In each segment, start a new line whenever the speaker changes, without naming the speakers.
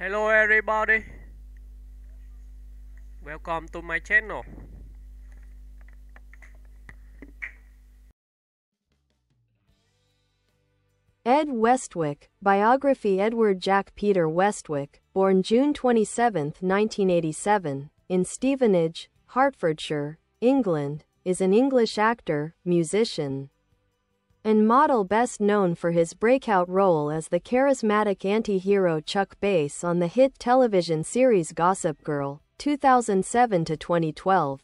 Hello everybody, welcome to my channel.
Ed Westwick, Biography. Edward Jack Peter Westwick, born June 27, 1987, in Stevenage, Hertfordshire, England, is an English actor, musician, and model best known for his breakout role as the charismatic anti-hero Chuck Bass on the hit television series Gossip Girl, 2007 to 2012.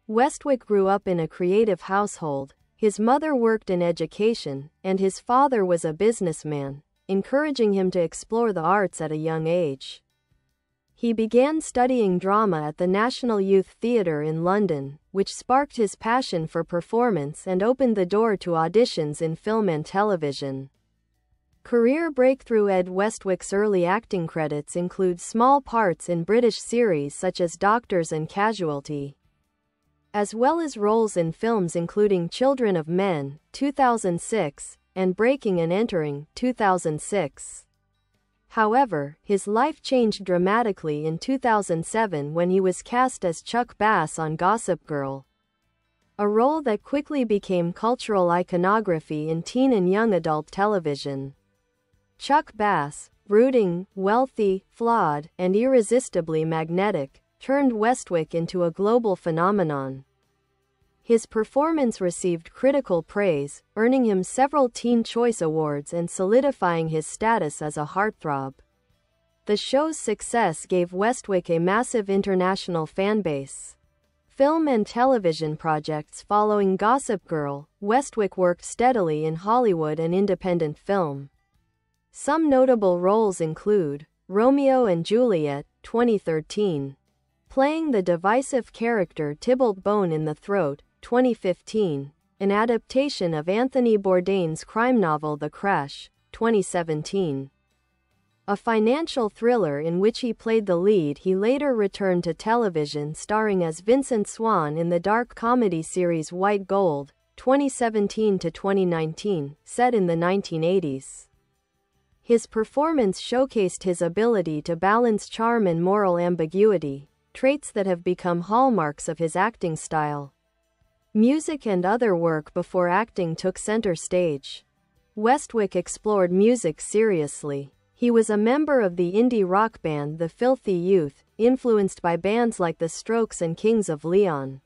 Westwick grew up in a creative household. His mother worked in education, and his father was a businessman, encouraging him to explore the arts at a young age. He began studying drama at the National Youth Theatre in London, which sparked his passion for performance and opened the door to auditions in film and television. Career breakthrough. Ed Westwick's early acting credits include small parts in British series such as Doctors and Casualty, as well as roles in films including Children of Men, 2006, and Breaking and Entering, 2006. However, his life changed dramatically in 2007 when he was cast as Chuck Bass on Gossip Girl, a role that quickly became cultural iconography in teen and young adult television. Chuck Bass, brooding, wealthy, flawed, and irresistibly magnetic, turned Westwick into a global phenomenon. His performance received critical praise, earning him several Teen Choice Awards and solidifying his status as a heartthrob. The show's success gave Westwick a massive international fanbase. Film and television projects. Following Gossip Girl, Westwick worked steadily in Hollywood and independent film. Some notable roles include Romeo and Juliet, 2013, playing the divisive character Tybalt Bone in The Throat, 2015, an adaptation of Anthony Bourdain's crime novel The Crash, 2017. A financial thriller in which he played the lead. He later returned to television starring as Vincent Swan in the dark comedy series White Gold, 2017 to 2019, set in the 1980s. His performance showcased his ability to balance charm and moral ambiguity, traits that have become hallmarks of his acting style. Music and other work. Before acting took center stage, Westwick explored music seriously. He was a member of the indie rock band The Filthy Youth, influenced by bands like The Strokes and Kings of Leon.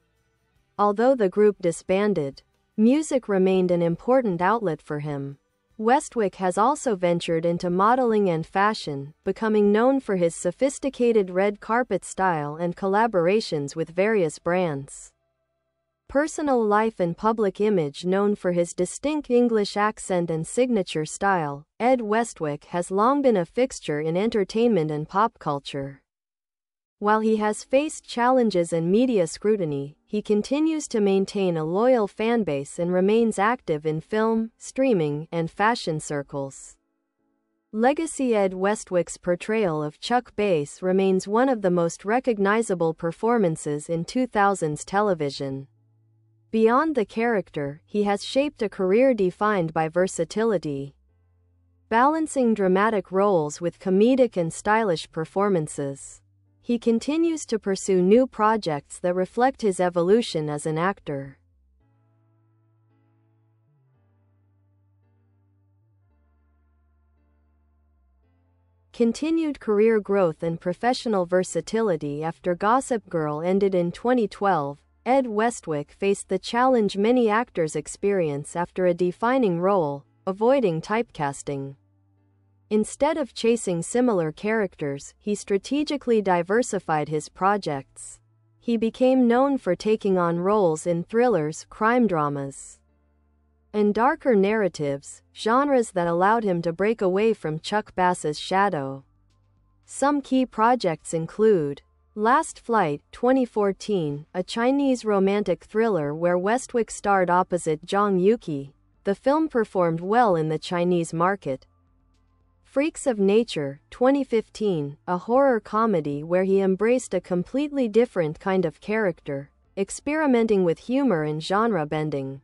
Although the group disbanded, music remained an important outlet for him. Westwick has also ventured into modeling and fashion, becoming known for his sophisticated red carpet style and collaborations with various brands. Personal life and public image. Known for his distinct English accent and signature style, Ed Westwick has long been a fixture in entertainment and pop culture. While he has faced challenges and media scrutiny, he continues to maintain a loyal fanbase and remains active in film, streaming, and fashion circles. Legacy. Ed Westwick's portrayal of Chuck Bass remains one of the most recognizable performances in 2000s television. Beyond the character, he has shaped a career defined by versatility, balancing dramatic roles with comedic and stylish performances. He continues to pursue new projects that reflect his evolution as an actor. Continued career growth and professional versatility. After Gossip Girl ended in 2012, Ed Westwick faced the challenge many actors experience after a defining role: avoiding typecasting. Instead of chasing similar characters, he strategically diversified his projects. He became known for taking on roles in thrillers, crime dramas, and darker narratives, genres that allowed him to break away from Chuck Bass's shadow. Some key projects include Last Flight, 2014, a Chinese romantic thriller where Westwick starred opposite Zhang Yuqi. The film performed well in the Chinese market. Freaks of Nature, 2015, a horror comedy where he embraced a completely different kind of character, experimenting with humor and genre bending.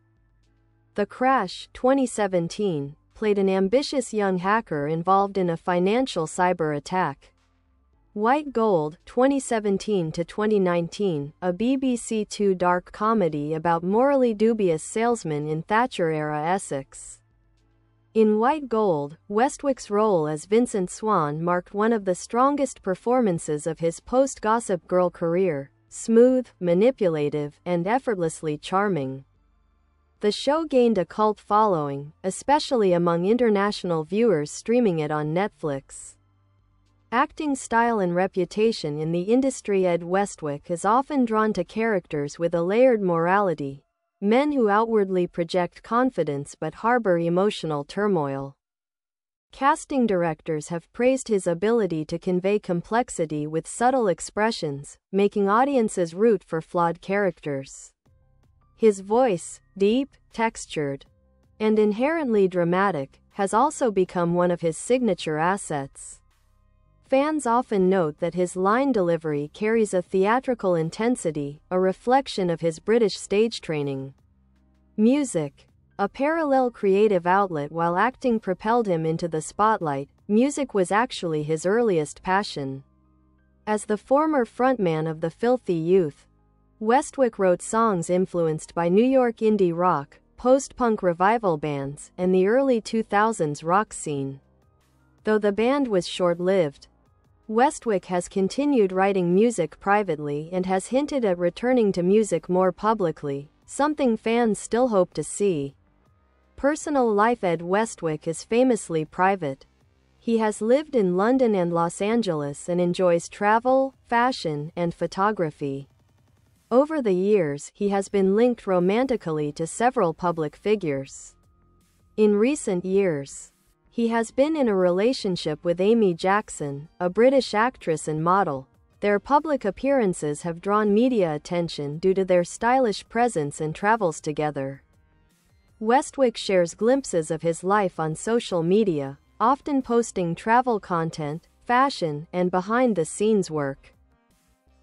The Crash, 2017, played an ambitious young hacker involved in a financial cyber attack. White Gold, 2017 to 2019, a BBC Two dark comedy about morally dubious salesmen in Thatcher-era Essex. In White Gold, Westwick's role as Vincent Swan marked one of the strongest performances of his post-Gossip Girl career, smooth, manipulative, and effortlessly charming. The show gained a cult following, especially among international viewers streaming it on Netflix. Acting style and reputation in the industry. Ed Westwick is often drawn to characters with a layered morality, men who outwardly project confidence but harbor emotional turmoil. Casting directors have praised his ability to convey complexity with subtle expressions, making audiences root for flawed characters. His voice, deep, textured, and inherently dramatic, has also become one of his signature assets. Fans often note that his line delivery carries a theatrical intensity, a reflection of his British stage training. Music. A parallel creative outlet. While acting propelled him into the spotlight, music was actually his earliest passion. As the former frontman of the Filthy Youth, Westwick wrote songs influenced by New York indie rock, post-punk revival bands, and the early 2000s rock scene. Though the band was short-lived, Westwick has continued writing music privately and has hinted at returning to music more publicly, something fans still hope to see. Personal life. Ed Westwick is famously private. He has lived in London and Los Angeles and enjoys travel, fashion, and photography. Over the years, he has been linked romantically to several public figures. In recent years, he has been in a relationship with Amy Jackson, a British actress and model. Their public appearances have drawn media attention due to their stylish presence and travels together. Westwick shares glimpses of his life on social media, often posting travel content, fashion, and behind-the-scenes work.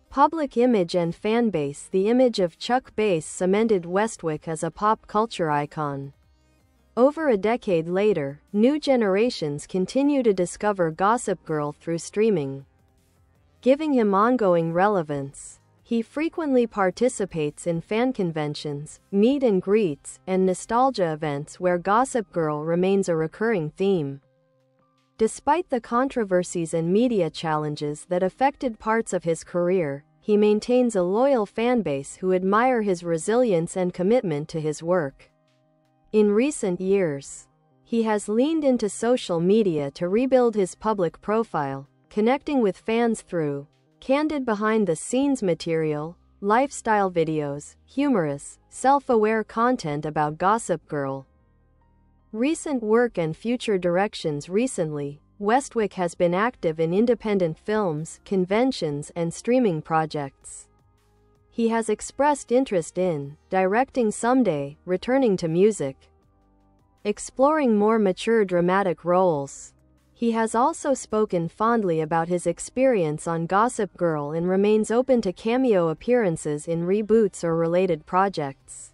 Public image and fanbase. The image of Chuck Bass cemented Westwick as a pop culture icon. Over a decade later, new generations continue to discover Gossip Girl through streaming, giving him ongoing relevance. He frequently participates in fan conventions, meet and greets, and nostalgia events where Gossip Girl remains a recurring theme. Despite the controversies and media challenges that affected parts of his career, he maintains a loyal fanbase who admire his resilience and commitment to his work. In recent years, he has leaned into social media to rebuild his public profile, connecting with fans through candid behind-the-scenes material, lifestyle videos, humorous, self-aware content about Gossip Girl. Recent work and future directions. Recently, Westwick has been active in independent films, conventions, and streaming projects. He has expressed interest in directing someday, returning to music, exploring more mature dramatic roles. He has also spoken fondly about his experience on Gossip Girl and remains open to cameo appearances in reboots or related projects.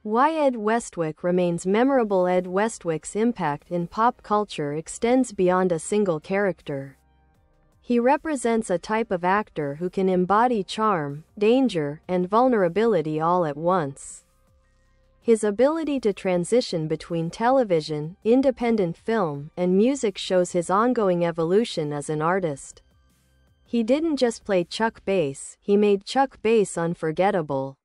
Why Ed Westwick remains memorable. Ed Westwick's impact in pop culture extends beyond a single character. He represents a type of actor who can embody charm, danger, and vulnerability all at once. His ability to transition between television, independent film, and music shows his ongoing evolution as an artist. He didn't just play Chuck Bass, he made Chuck Bass unforgettable.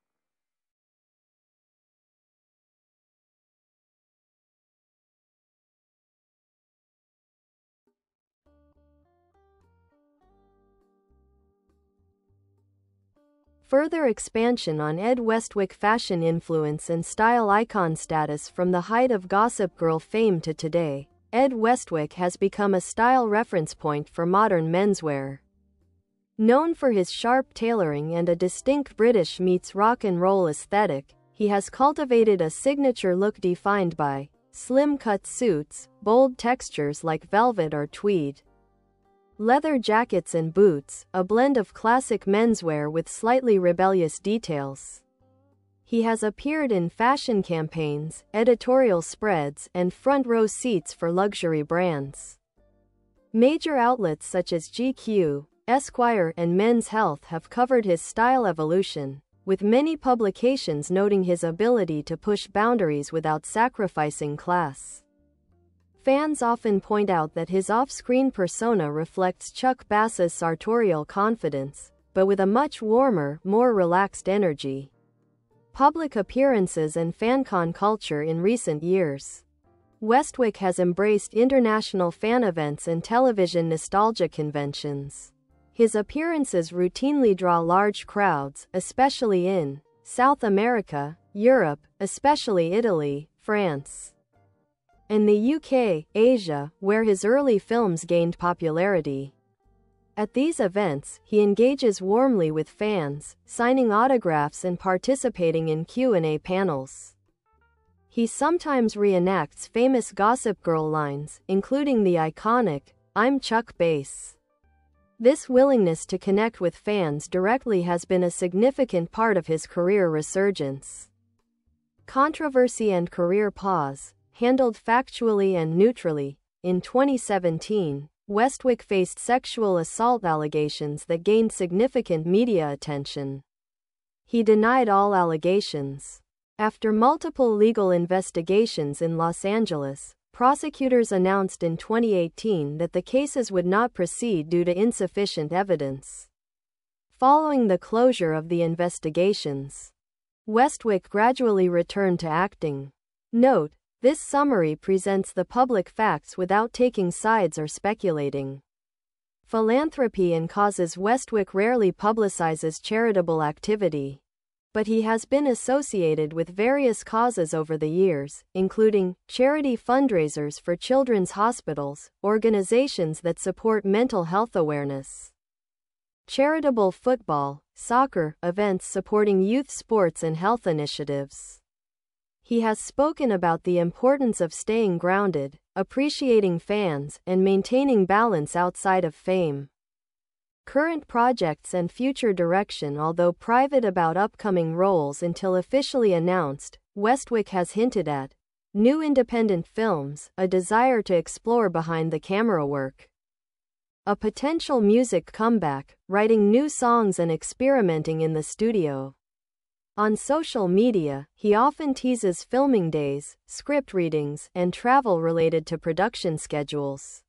Further expansion on Ed Westwick. Fashion influence and style icon status. From the height of Gossip Girl fame to today, Ed Westwick has become a style reference point for modern menswear. Known for his sharp tailoring and a distinct British meets rock and roll aesthetic, he has cultivated a signature look defined by slim-cut suits, bold textures like velvet or tweed, leather jackets and boots, a blend of classic menswear with slightly rebellious details. He has appeared in fashion campaigns, editorial spreads, and front-row seats for luxury brands. Major outlets such as GQ, Esquire, and Men's Health have covered his style evolution, with many publications noting his ability to push boundaries without sacrificing class. Fans often point out that his off-screen persona reflects Chuck Bass's sartorial confidence, but with a much warmer, more relaxed energy. Public appearances and fancon culture in recent years. Westwick has embraced international fan events and television nostalgia conventions. His appearances routinely draw large crowds, especially in South America, Europe, especially Italy, France, and the UK, Asia, where his early films gained popularity. At these events, he engages warmly with fans, signing autographs and participating in Q&A panels. He sometimes reenacts famous Gossip Girl lines, including the iconic, "I'm Chuck Bass." This willingness to connect with fans directly has been a significant part of his career resurgence. Controversy and career pause. Handled factually and neutrally. In 2017, Westwick faced sexual assault allegations that gained significant media attention. He denied all allegations. After multiple legal investigations in Los Angeles, prosecutors announced in 2018 that the cases would not proceed due to insufficient evidence. Following the closure of the investigations, Westwick gradually returned to acting. Note: this summary presents the public facts without taking sides or speculating. Philanthropy and causes. Westwick rarely publicizes charitable activity, but he has been associated with various causes over the years, including charity fundraisers for children's hospitals, organizations that support mental health awareness, charitable football, soccer events supporting youth sports and health initiatives. He has spoken about the importance of staying grounded, appreciating fans, and maintaining balance outside of fame. Current projects and future direction. Although private about upcoming roles until officially announced, Westwick has hinted at new independent films, a desire to explore behind-the-camera work, a potential music comeback, writing new songs and experimenting in the studio. On social media, he often teases filming days, script readings, and travel related to production schedules.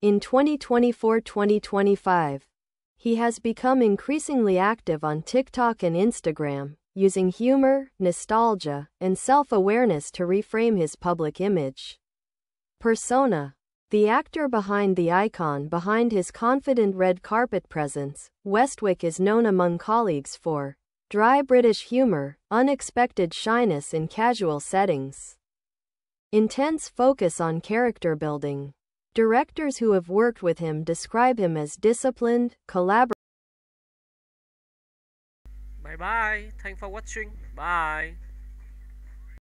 In 2024-2025, he has become increasingly active on TikTok and Instagram, using humor, nostalgia, and self-awareness to reframe his public image. Persona. The actor behind the icon behind his confident red carpet presence, Westwick is known among colleagues for dry British humor, unexpected shyness in casual settings, intense focus on character building. Directors who have worked with him describe him as disciplined, collaborative.
Bye bye. Thanks for watching. Bye.